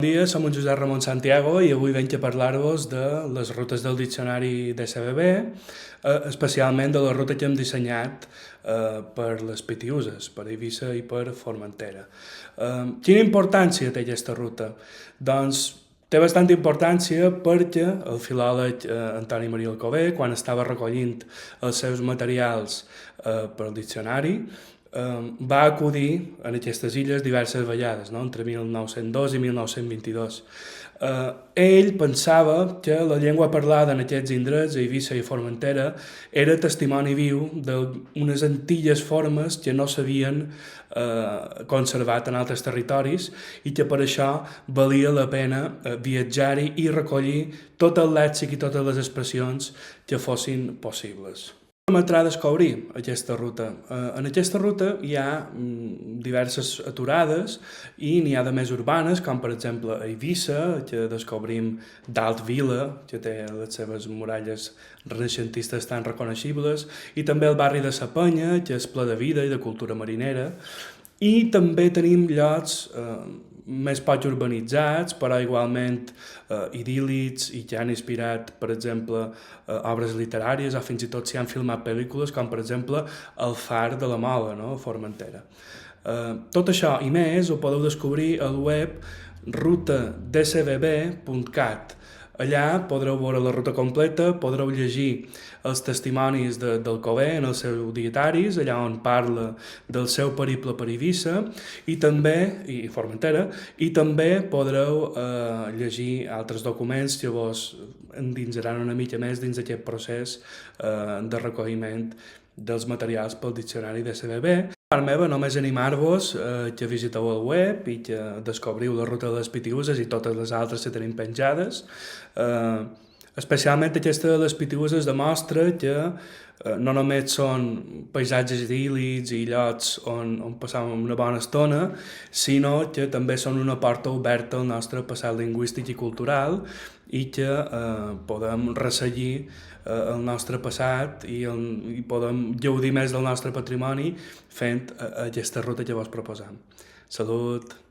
Bon dia, som en Josep Ramon Santiago i avui venc a parlar-vos de les rutes del diccionari d'SBB, especialment de la ruta que hem dissenyat per les Pitiüses, per Eivissa i per Formentera. Quina importància té aquesta ruta? Doncs té bastanta importància perquè el filòleg Antoni Maria Alcover, quan estava recollint els seus materials per al diccionari, va acudir a aquestes illes diverses vegades, no? Entre 1902 i 1922. Ell pensava que la llengua parlada en aquests indrets, a Eivissa i Formentera, era testimoni viu d'unes antilles formes que no s'havien conservat en altres territoris i que per això valia la pena viatjar-hi i recollir tot el lèxic i totes les expressions que fossin possibles. Permetrà descobrir aquesta ruta. En aquesta ruta hi ha diverses aturades i n'hi ha de més urbanes, com per exemple a Eivissa, que descobrim Dalt Vila, que té les seves muralles renaixentistes tan reconeixibles, i també el barri de Sa Penya, que és ple de vida i de cultura marinera, i també tenim llocs més poc urbanitzats, però igualment idíl·lics i que han inspirat, per exemple, obres literàries o fins i tot s'hi han filmat pel·lícules, com per exemple El far de la Mola, no? A Formentera. Tot això i més ho podeu descobrir al web rutadsbb.cat. Allà podreu veure la ruta completa, podreu llegir els testimonis del Cover en els seus dietaris, allà on parla del seu periple per Eivissa i Formentera, i també podreu llegir altres documents que vos endinsaran una mica més dins d'aquest procés de recolliment dels materials pel diccionari de SBB. Per meva, només animar-vos que visiteu el web i que descobriu la ruta de les Pitiüses i totes les altres que tenim penjades. Especialment aquesta de les Pitiüses demostra que no només són paisatges idíl·lics i llocs on passàvem una bona estona, sinó que també són una porta oberta al nostre passat lingüístic i cultural i que podem resseguir el nostre passat i podem gaudir més del nostre patrimoni fent aquesta ruta que vos proposam. Salut!